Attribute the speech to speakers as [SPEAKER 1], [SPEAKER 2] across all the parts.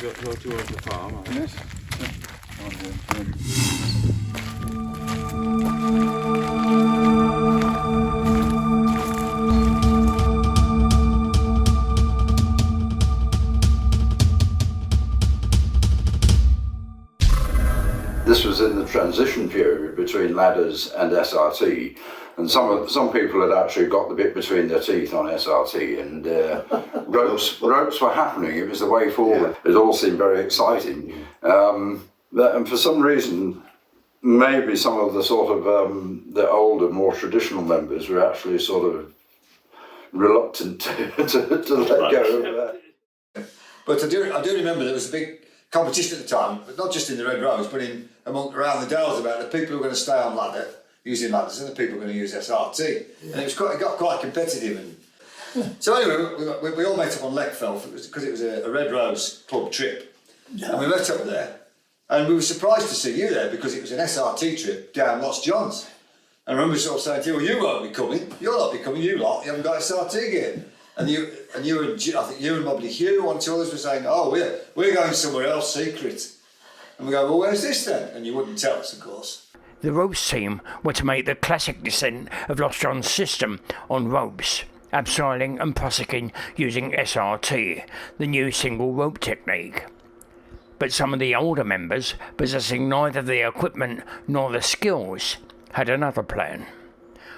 [SPEAKER 1] go towards the farm.
[SPEAKER 2] Yes.
[SPEAKER 3] This was in the transition period between ladders and SRT, and some people had actually got the bit between their teeth on SRT, and ropes were happening. It was the way forward. It all seemed very exciting, and for some reason, maybe some of the sort of the older, more traditional members were actually sort of reluctant to let go of that.
[SPEAKER 2] But I do remember there was a big competition at the time, but not just in the Red Rose, but around the Dales, about the people who were going to stay on ladder, using ladders, and the people who were going to use SRT. Yeah. And it got quite competitive. And so anyway, we all met up on Leckfell because it was a Red Rose club trip. Yeah. And we met up there, and we were surprised to see you there because it was an SRT trip down Lost Johns. And I remember sort of saying to you, well, you won't be coming, you'll not be coming, you lot, you haven't got SRT gear. And you and I think you and probably Hugh, one or two others were saying, oh, we're going somewhere else, secret. And we go, well, where's this then? And you wouldn't tell us, of course.
[SPEAKER 4] The ropes team were to make the classic descent of Lost John's system on ropes, abseiling and prosecuting using SRT, the new single rope technique. But some of the older members, possessing neither the equipment nor the skills, had another plan.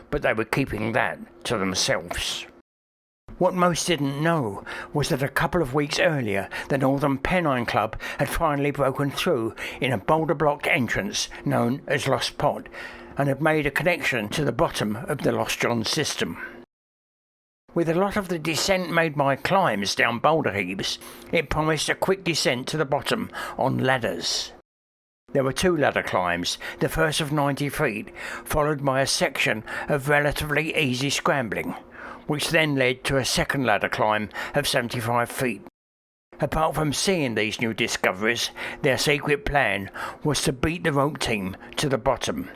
[SPEAKER 4] But they were keeping that to themselves. What most didn't know was that a couple of weeks earlier, the Northern Pennine Club had finally broken through in a boulder-blocked entrance known as Lost Pot, and had made a connection to the bottom of the Lost John system. With a lot of the descent made by climbs down boulder heaps, it promised a quick descent to the bottom on ladders. There were 2 ladder climbs, the first of 90 feet, followed by a section of relatively easy scrambling, which then led to a second ladder climb of 75 feet. Apart from seeing these new discoveries, their secret plan was to beat the rope team to the bottom.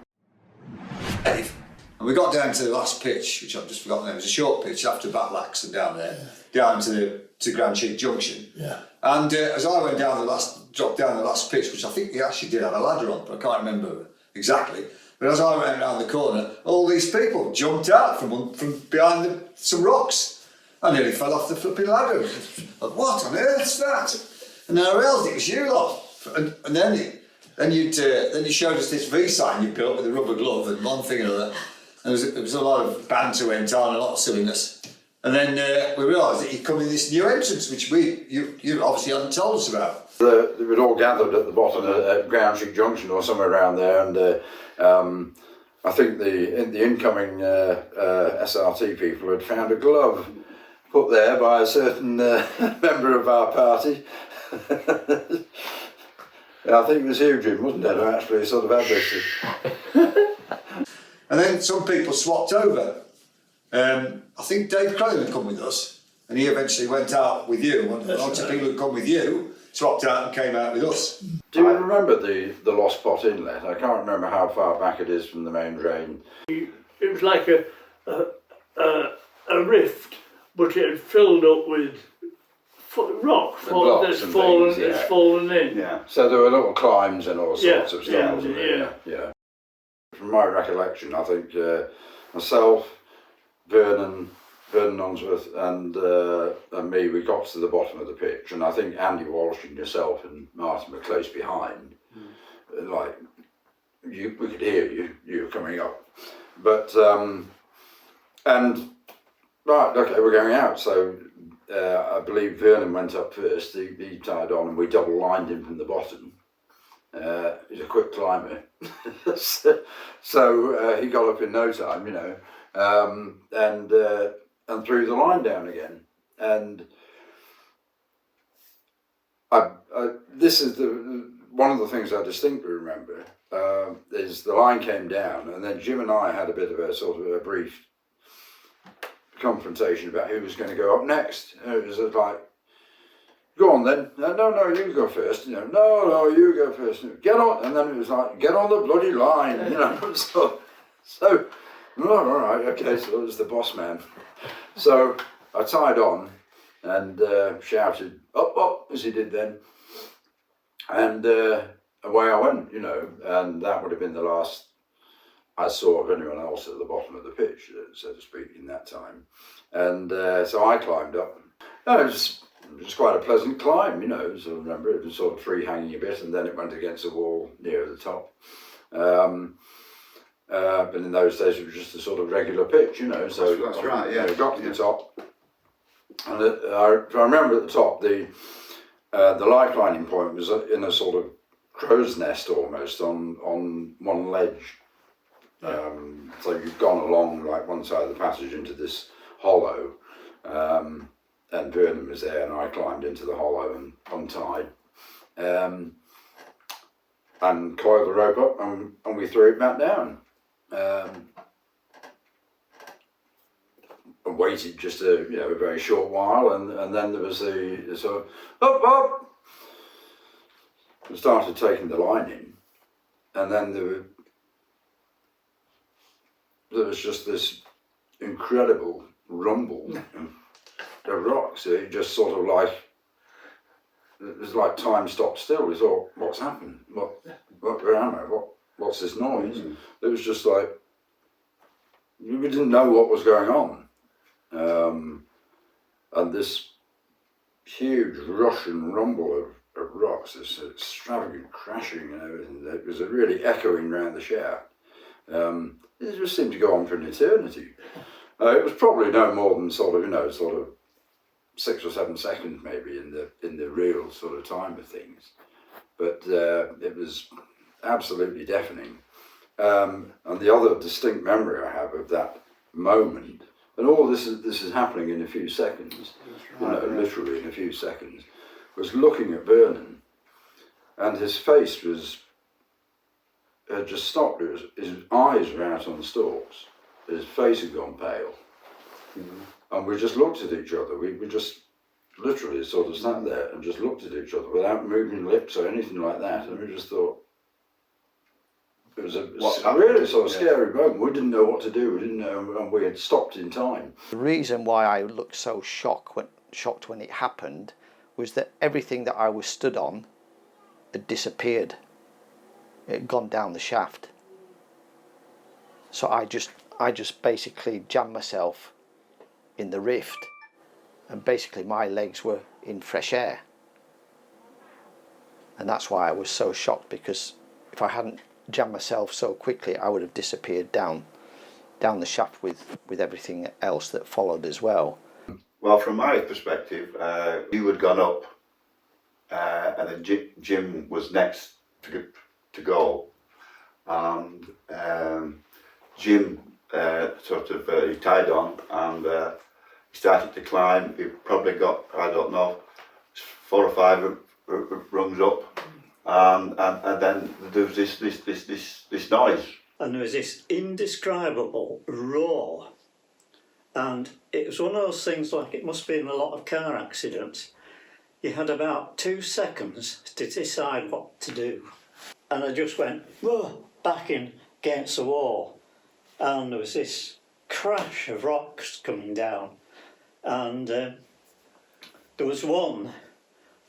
[SPEAKER 2] And we got down to the last pitch, which I've just forgotten. It was a short pitch after Batlax and down there, down to Grand Cheek Junction. Yeah. And as I went down dropped down the last pitch, which I think we actually did have a ladder on, but I can't remember exactly. But as I went around the corner, all these people jumped out from behind some rocks. I nearly fell off the flipping ladder. What on earth's that? And then I realised it was you lot. And then you showed us this V sign you built with a rubber glove and one thing and another. And there was a lot of banter went on, a lot of silliness. And then we realised that you'd come in this new entrance, which you obviously hadn't told us about.
[SPEAKER 3] We'd all gathered at the bottom at Ground Street Junction or somewhere around there, and I think the incoming SRT people had found a glove put there by a certain member of our party. I think it was you, Jim, wasn't it, who actually sort of had this.
[SPEAKER 2] And then some people swapped over. I think Dave Crowley had come with us, and he eventually went out with you. Lots of people who come with you swapped out and came out with us.
[SPEAKER 3] Do you remember the Lost Pot Inlet? I can't remember how far back it is from the main drain.
[SPEAKER 5] It was like a rift, but it had filled up with rock that's fallen in.
[SPEAKER 3] Yeah. So there were little climbs and all sorts of stuff.
[SPEAKER 5] Yeah,
[SPEAKER 3] wasn't there? Yeah. From my recollection, I think myself, Vernon Unsworth and me, we got to the bottom of the pitch, and I think Andy Walsh and yourself and Martin were close behind. Like, we could hear you were coming up. But, and, right, okay, we're going out, so I believe Vernon went up first, he tied on, and we double lined him from the bottom. He's a quick climber. So he got up in no time, you know, and threw the line down again. And this is one of the things I distinctly remember is the line came down, and then Jim and I had a bit of a sort of a brief confrontation about who was going to go up next. It was like, go on then. No, you go first. You know, no, you go first. Get on. And then it was like, get on the bloody line. You know, so all right, okay. So it was the boss man. So I tied on and shouted up as he did then. And away I went, you know, and that would have been the last I saw of anyone else at the bottom of the pitch, so to speak, in that time. And so I climbed up. No, it was quite a pleasant climb, you know. So I remember it was sort of free hanging a bit, and then it went against the wall near the top. But in those days, it was just a sort of regular pitch, you know. So
[SPEAKER 2] that's right, yeah.
[SPEAKER 3] You know, got to the top, and I remember at the top the life lining point was in a sort of crow's nest almost on one ledge. So you've gone along like one side of the passage into this hollow, and Vernon was there, and I climbed into the hollow and untied, and coiled the rope up, and we threw it back down, and waited just a very short while, and then there was the sort of up, and started taking the line in, and then there was just this incredible rumble of rocks. It just sort of like, it was like time stopped still. We thought, what's happened? Where am I? What's this noise? It was just like, we didn't know what was going on. And this huge rush and rumble of rocks, this extravagant crashing and everything, that was really echoing around the shaft. It just seemed to go on for an eternity. It was probably no more than sort of 6 or 7 seconds maybe in the real sort of time of things, but it was absolutely deafening. And the other distinct memory I have of that moment, and all this is happening in a few seconds, literally in a few seconds, was looking at Vernon, and his face had just stopped. His eyes were out on the stalks. His face had gone pale. And we just looked at each other. We just literally sort of sat there and just looked at each other without moving lips or anything like that. And we just thought, it was a really sort of scary moment. We didn't know what to do. We didn't know, and we had stopped in time.
[SPEAKER 1] The reason why I looked so shocked when it happened was that everything that I was stood on had disappeared. It had gone down the shaft. So I just basically jammed myself in the rift, and basically my legs were in fresh air. And that's why I was so shocked, because if I hadn't jammed myself so quickly, I would have disappeared down the shaft with everything else that followed as well.
[SPEAKER 6] Well, from my perspective, you had gone up, and then Jim was next to go, and Jim he tied on, and he started to climb. He probably got, I don't know, 4 or 5 rungs up, and then there was this noise.
[SPEAKER 7] And there was this indescribable roar, and it was one of those things like it must be in a lot of car accidents. You had about 2 seconds to decide what to do, and I just went whoa, back in against the wall, and there was this crash of rocks coming down, and there was one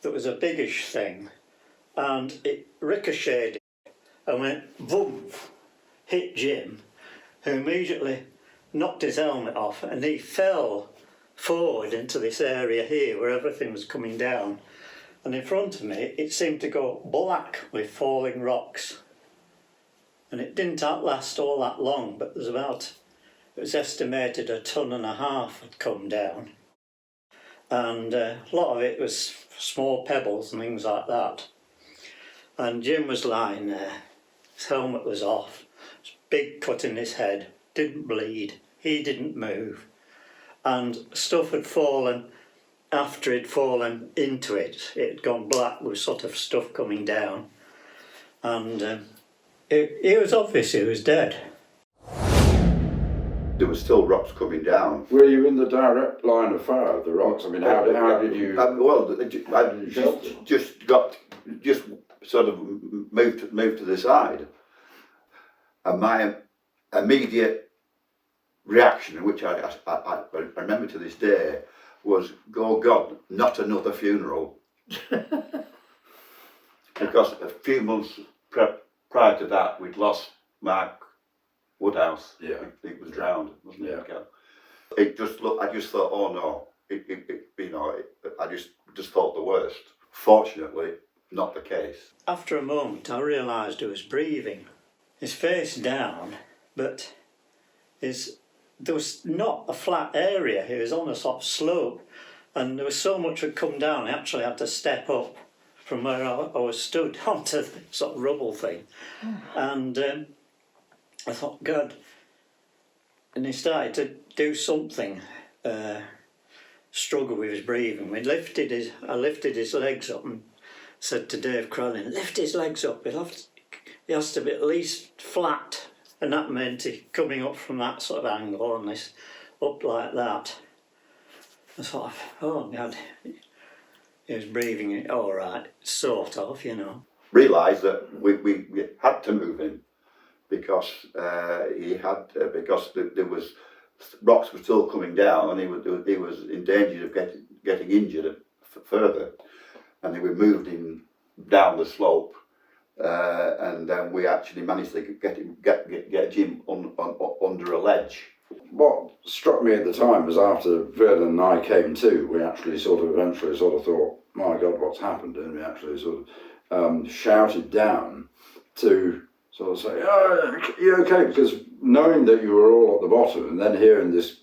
[SPEAKER 7] that was a biggish thing, and it ricocheted and went boom, hit Jim, who immediately knocked his helmet off, and he fell forward into this area here where everything was coming down, and in front of me it seemed to go black with falling rocks, and it didn't last all that long, but it was estimated 1.5 tons had come down, and a lot of it was small pebbles and things like that. And Jim was lying there, his helmet was off, big cut in his head, didn't bleed, he didn't move, and stuff had fallen after he'd fallen into it. It had gone black with sort of stuff coming down, and it was obvious he was dead.
[SPEAKER 6] There was still rocks coming down.
[SPEAKER 3] Were you in the direct line of fire of the rocks? I mean, how did you?
[SPEAKER 6] I just sort of moved to the side, and my immediate reaction, which I remember to this day, was, "Oh God, not another funeral." because a few months prior to that, we'd lost Mark Woodhouse.
[SPEAKER 3] Yeah.
[SPEAKER 6] He was drowned, wasn't he?
[SPEAKER 3] Yeah.
[SPEAKER 6] It just looked. I just thought, oh no, I just thought the worst. Fortunately, not the case.
[SPEAKER 7] After a moment, I realised he was breathing. His face down, but there was not a flat area. He was on a sort of slope, and there was so much had come down. I actually had to step up from where I was stood onto the sort of rubble thing, and I thought, God. And he started to do something, struggle with his breathing. I lifted his legs up and said to Dave Crowley, lift his legs up, he has to be at least flat. And that meant he coming up from that sort of angle and this up like that. I thought, oh God, he was breathing all right, sort of,
[SPEAKER 6] Realised that we had to move him because because there was rocks were still coming down and he was in danger of getting injured further, and they moved him down the slope, and then we actually managed to get Jim under a ledge.
[SPEAKER 3] What struck me at the time was after Vernon and I came to, we actually eventually thought, my God, what's happened? And we actually shouted down to sort of say, oh, you okay? Because knowing that you were all at the bottom and then hearing this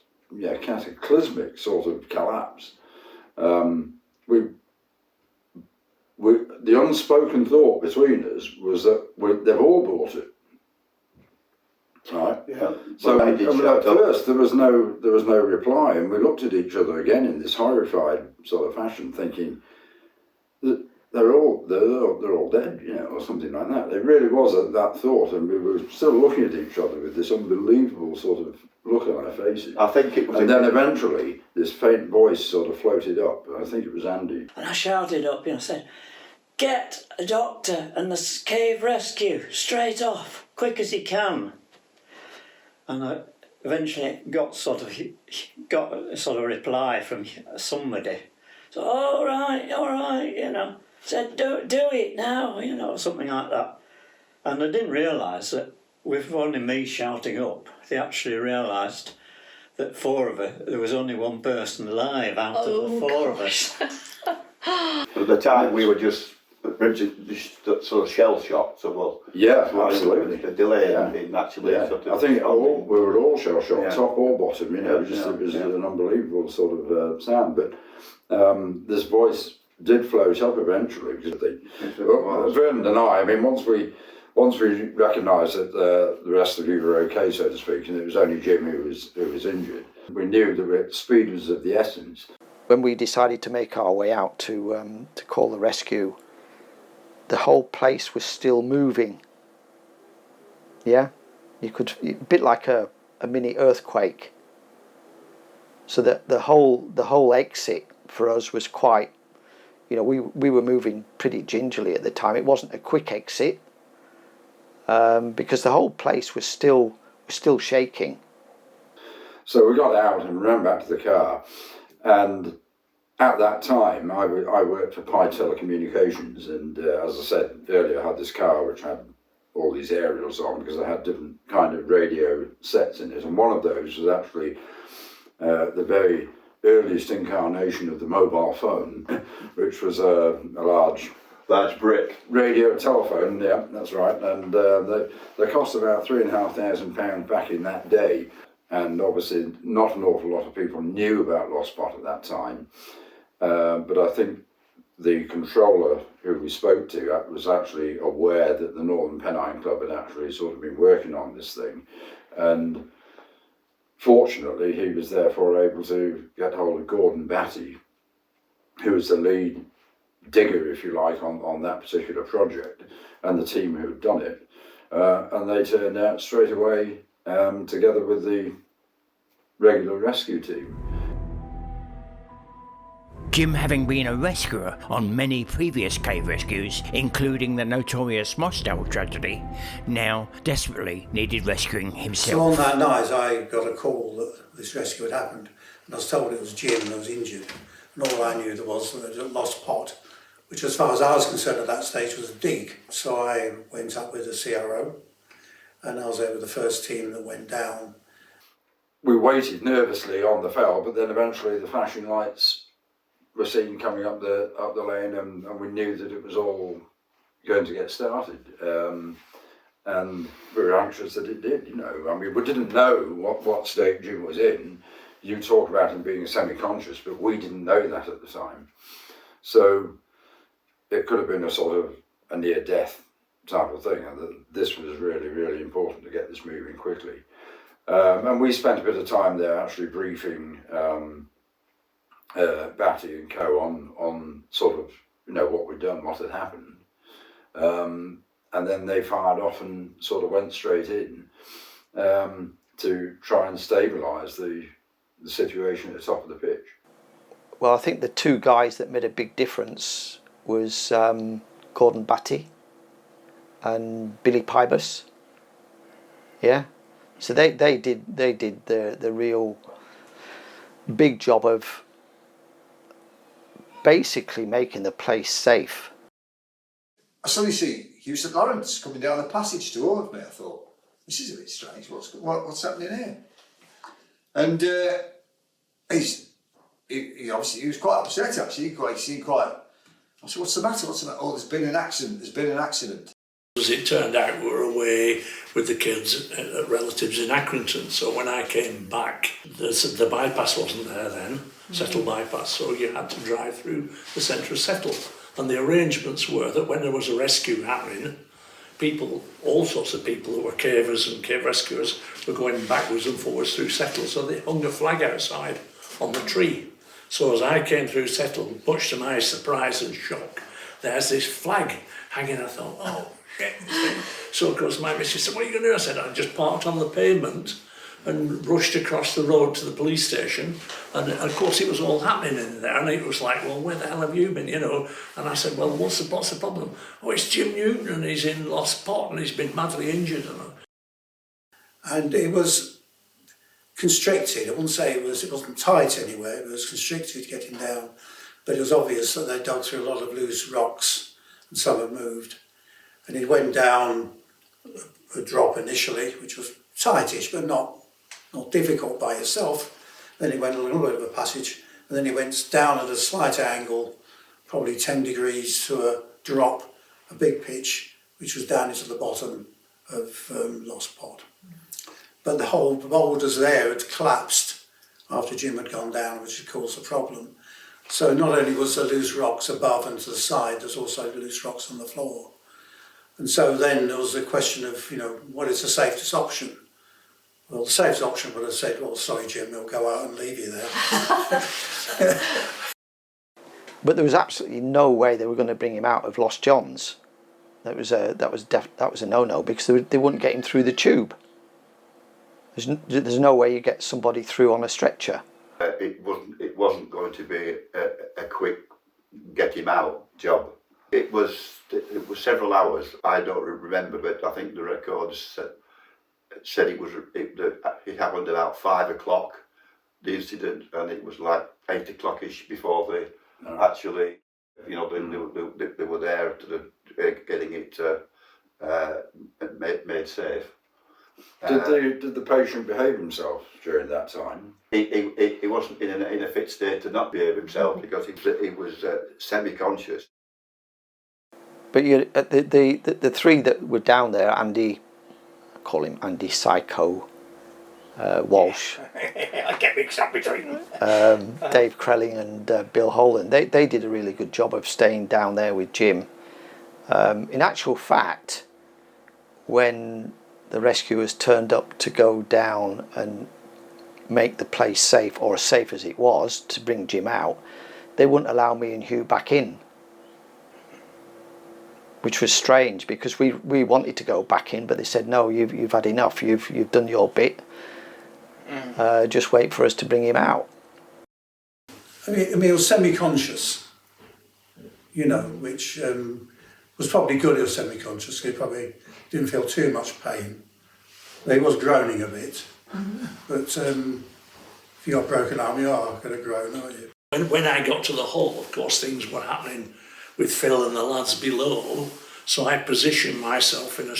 [SPEAKER 3] cataclysmic sort of collapse, the unspoken thought between us was that they've all bought it. Right.
[SPEAKER 6] Yeah.
[SPEAKER 3] So at first there was no reply, and we looked at each other again in this horrified sort of fashion, thinking that they're all dead, or something like that. It really was that thought, and we were still looking at each other with this unbelievable sort of look on our faces.
[SPEAKER 6] I think it was.
[SPEAKER 3] And then eventually this faint voice sort of floated up. I think it was Andy.
[SPEAKER 7] And I shouted up, said, get a doctor and the cave rescue straight off, quick as you can. And I eventually got a sort of reply from somebody. So, all right, said, do it now, something like that. And I didn't realise that with only me shouting up, they actually realised that there was only one person alive out of the four of us.
[SPEAKER 6] At the time, we were just sort of shell shocked.
[SPEAKER 3] Absolutely.
[SPEAKER 6] The delay in actually.
[SPEAKER 3] Yeah. I think we were all shell shocked, top or bottom. It was an unbelievable sort of sound. But this voice did float up eventually because Vernon and I mean, once we recognised that the rest of you were okay, so to speak, and it was only Jim who was injured, we knew that speed was of the essence.
[SPEAKER 1] When we decided to make our way out to call the rescue, the whole place was still moving. Yeah, a bit like a mini earthquake. So that the whole exit for us was quite, we were moving pretty gingerly at the time. It wasn't a quick exit because the whole place was still shaking.
[SPEAKER 3] So we got out and ran back to the car, and at that time I worked for Pi Telecommunications, and as I said earlier, I had this car which had all these aerials on because I had different kind of radio sets in it, and one of those was actually the very earliest incarnation of the mobile phone, which was a large brick radio telephone. Yeah, that's right. And they cost about £3,500 back in that day. And obviously, not an awful lot of people knew about Lost Spot at that time. But I think the controller who we spoke to was actually aware that the Northern Pennine Club had actually sort of been working on this thing, and fortunately, he was therefore able to get hold of Gordon Batty, who was the lead digger, if you like, on that particular project, and the team who had done it. And they turned out straight away, together with the regular rescue team.
[SPEAKER 4] Jim, having been a rescuer on many previous cave rescues, including the notorious Mossdale tragedy, now desperately needed rescuing himself.
[SPEAKER 8] So on that night I got a call that this rescue had happened, and I was told it was Jim that was injured, and all I knew there was that Lost Pot which as far as I was concerned at that stage was a dig. So I went up with the CRO, and I was there with the first team that went down.
[SPEAKER 3] We waited nervously on the fell, but then eventually the flashing lights were seen coming up the lane, and we knew that it was all going to get started. And we were anxious that it did, you know. I mean, we didn't know what state Jim was in. You talk about him being semi-conscious, but we didn't know that at the time. So it could have been a sort of a near-death type of thing, and this was really, really important to get this moving quickly. And we spent a bit of time there actually briefing Batty and co on sort of, you know, what we'd done, what had happened. And then they fired off and sort of went straight in to try and stabilise the situation at the top of the pitch.
[SPEAKER 1] Well, I think the two guys that made a big difference was Gordon Batty and Billy Pybus. Yeah, so they did the real big job of basically making the place safe.
[SPEAKER 2] I suddenly see Hugh St Lawrence coming down the passage towards me. I thought, this is a bit strange. What's happening here? And he obviously he was quite upset. Actually, he seemed quite. I said, "What's the matter? What's the matter?" "Oh, there's been an accident. There's been an accident."
[SPEAKER 5] As it turned out, we were away with the kids at relatives in Accrington. So when I came back, the bypass wasn't there then, Settle bypass. So you had to drive through the centre of Settle. And the arrangements were that when there was a rescue happening, people, all sorts of people that were cavers and cave rescuers, were going backwards and forwards through Settle. So they hung a flag outside on the tree. So as I came through Settle, much to my surprise and shock, there's this flag hanging. I thought, oh shit. So of course my missus said, "What are you going to do?" I said, "I just parked on the pavement and rushed across the road to the police station." And of course it was all happening in there, and it was like, "Well, where the hell have you been?" You know. And I said, "Well, what's the problem?" "Oh, it's Jim Newton, and he's in Lost Pot, and he's been badly injured."
[SPEAKER 8] And it was constricted. I wouldn't say it wasn't tight anywhere. It was constricted getting down, but it was obvious that they dug through a lot of loose rocks, and some had moved. And he went down a drop initially, which was tightish, but not difficult by itself. Then he went a little bit of a passage, and then he went down at a slight angle, probably 10 degrees to a drop, a big pitch, which was down into the bottom of Lost Pot. But the whole boulders there had collapsed after Jim had gone down, which had caused a problem. So not only was there loose rocks above and to the side, there's also loose rocks on the floor. And so then there was the question of, you know, what is the safest option? Well, the safest option would have said, "Well, sorry, Jim, we'll go out and leave you there."
[SPEAKER 1] But there was absolutely no way they were going to bring him out of Lost John's. That was a no-no, because they wouldn't get him through the tube. There's no way you get somebody through on a stretcher.
[SPEAKER 6] It wasn't going to be a quick get him out job. It was several hours. I don't remember, but I think the records said it happened about 5 o'clock, the incident, and it was like 8 o'clock-ish before they actually, you know, they were there to getting it made safe.
[SPEAKER 3] Did the patient behave himself during that time?
[SPEAKER 6] He wasn't in a fit state to not behave himself, because he was semi-conscious.
[SPEAKER 1] But the three that were down there, Andy, I call him Andy Psycho Walsh.
[SPEAKER 5] I get mixed up between them.
[SPEAKER 1] Dave Krelling and Bill Holan, they did a really good job of staying down there with Jim. In actual fact, when the rescuers turned up to go down and make the place safe, or as safe as it was, to bring Jim out, they wouldn't allow me and Hugh back in, which was strange, because we wanted to go back in, but they said, "No, you've had enough. You've done your bit. Just wait for us to bring him out."
[SPEAKER 8] I mean, he was semi-conscious, you know, which was probably good. He was semi-conscious. He probably didn't feel too much pain. He was groaning a bit, but if you got broken arm, you are going to groan, aren't you?
[SPEAKER 5] When I got to the hall, of course, things were happening with Phil and the lads below. So I positioned myself in a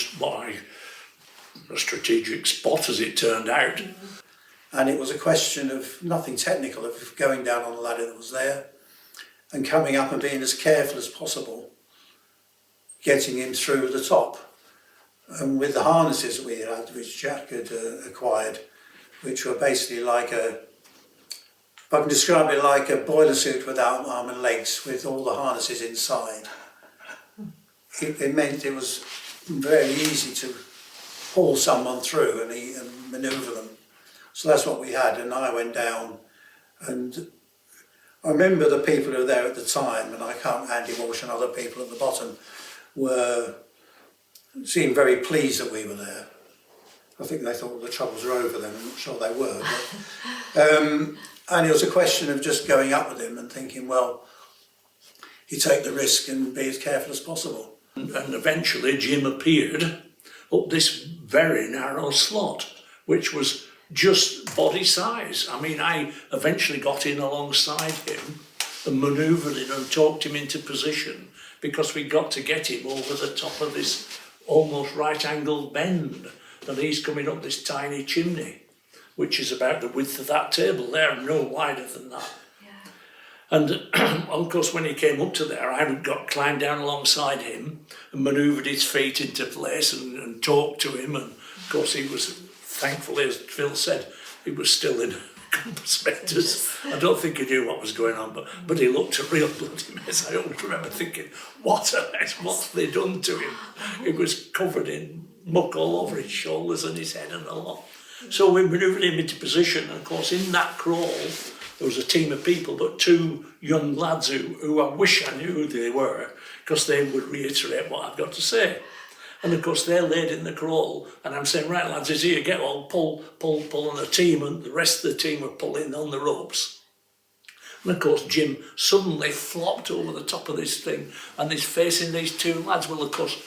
[SPEAKER 5] strategic spot, as it turned out.
[SPEAKER 8] And it was a question of nothing technical, of going down on the ladder that was there and coming up and being as careful as possible, getting him through the top. And with the harnesses that we had, which Jack had acquired, which were basically like if I can describe it, like a boiler suit without arm and legs, with all the harnesses inside. It meant it was very easy to pull someone through and manoeuvre them. So that's what we had, and I went down, and I remember the people who were there at the time, and I can't, Andy Walsh and other people at the bottom, seemed very pleased that we were there. I think they thought the troubles were over then. I'm not sure they were. But, and it was a question of just going up with him and thinking, well, you take the risk and be as careful as possible.
[SPEAKER 5] And eventually Jim appeared up this very narrow slot, which was just body size. I mean, I eventually got in alongside him and manoeuvred him and talked him into position, because we got to get him over the top of this almost right-angled bend, and he's coming up this tiny chimney, which is about the width of that table there, no wider than that. Yeah. And of course, when he came up to there, I climbed down alongside him and manoeuvred his feet into place and talked to him. And of course, he was, thankfully, as Phil said, he was still in compass mentors. I don't think he knew what was going on, but he looked a real bloody mess. I always remember thinking, what's they done to him? He was covered in muck all over his shoulders and his head and a lot. So we manoeuvred him into position, and of course in that crawl there was a team of people, but two young lads who I wish I knew who they were, because they would reiterate what I've got to say. And of course they're laid in the crawl, and I'm saying, right lads, it's here, get on, pull, and the team and the rest of the team were pulling on the ropes. And of course Jim suddenly flopped over the top of this thing and he's facing these two lads. Well, of course,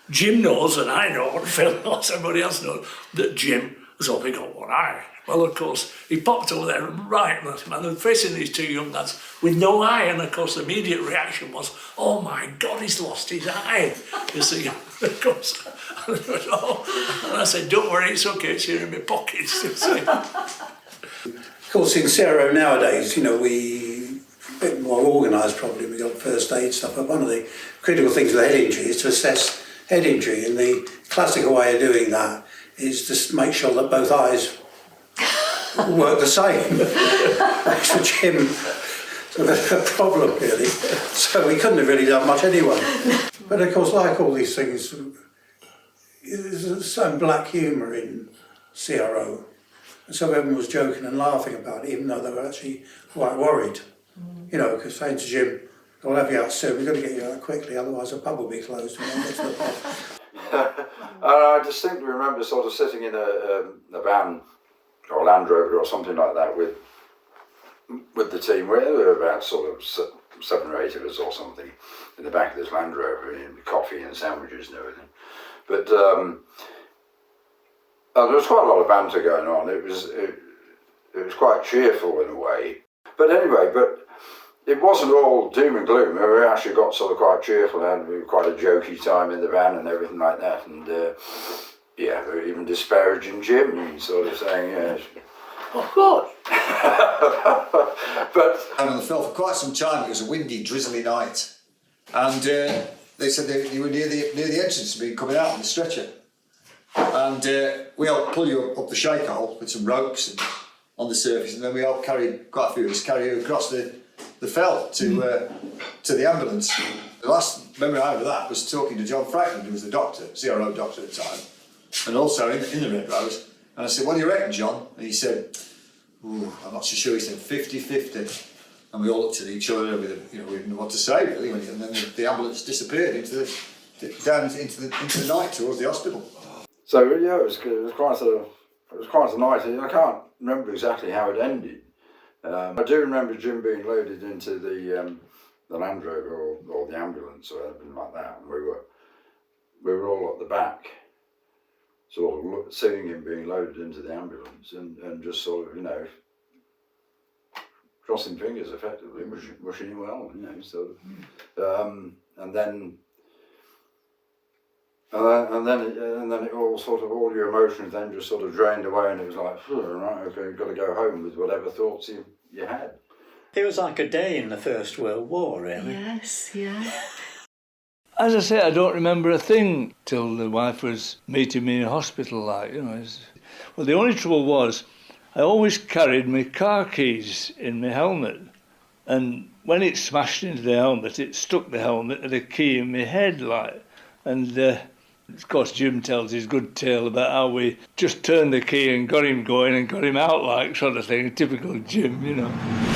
[SPEAKER 5] Jim knows, and I know, and Phil knows, everybody else knows, that Jim has only got one eye. Well, of course, he popped over there right and facing these two young lads with no eye, and of course the immediate reaction was, oh my God, he's lost his eye. You see, of course, and I said, don't worry, it's okay, it's here in my pockets. You see.
[SPEAKER 8] Of course, in CRO nowadays, we a bit more organised probably, we got first aid stuff, but one of the critical things with head injury is to assess head injury, and the classical way of doing that is just make sure that both eyes work the same. That's for Jim a problem really. So we couldn't have really done much anyway. But of course, like all these things, there's some black humour in CRO. And so everyone was joking and laughing about it, even though they were actually quite worried. Because saying to Jim, I'll have you out soon, we've got to get you out quickly, otherwise the pub will be closed.
[SPEAKER 3] I distinctly remember sort of sitting in a van or Land Rover or something like that with the team, where there were about sort of 7 or 8 of us or something in the back of this Land Rover, and coffee and sandwiches and everything. But there was quite a lot of banter going on. It was quite cheerful in a way. But anyway, it wasn't all doom and gloom. We actually got sort of quite cheerful and we had quite a jokey time in the van and everything like that. And we were even disparaging Jim and sort of saying, yes.
[SPEAKER 5] Oh God!
[SPEAKER 2] But on the film for quite some time, it was a windy, drizzly night, and they said they were near the entrance to be coming out on the stretcher, and we helped pull you up the shake hole with some ropes and on the surface, and then we helped quite a few of us carry you across the fell to the ambulance. The last memory I have of that was talking to John Franklin, who was the doctor, CRO doctor at the time, and also in the Red Rose. And I said, what do you reckon, John? And he said, I'm not so sure. He said 50-50. And we all looked at each other with, we didn't know what to say really. And then the ambulance disappeared down into the night towards the hospital.
[SPEAKER 3] So yeah, it was quite a night. I can't remember exactly how it ended. I do remember Jim being loaded into the Land Rover or the ambulance or anything like that, and we were all at the back, sort of seeing him being loaded into the ambulance and just sort of, crossing fingers effectively, wishing him well, you know. So, and then it all sort of, all your emotions then just sort of drained away, and it was like, right, okay, you've got to go home with whatever thoughts you had.
[SPEAKER 7] It was like a day in the First World War, really.
[SPEAKER 9] Yes, yeah.
[SPEAKER 10] As I say, I don't remember a thing till the wife was meeting me in hospital, like, you know. Well, the only trouble was I always carried my car keys in my helmet, and when it smashed into the helmet, it stuck the helmet and the key in my head, like, and of course Jim tells his good tale about how we just turned the key and got him going and got him out, like, sort of thing, typical Jim, you know.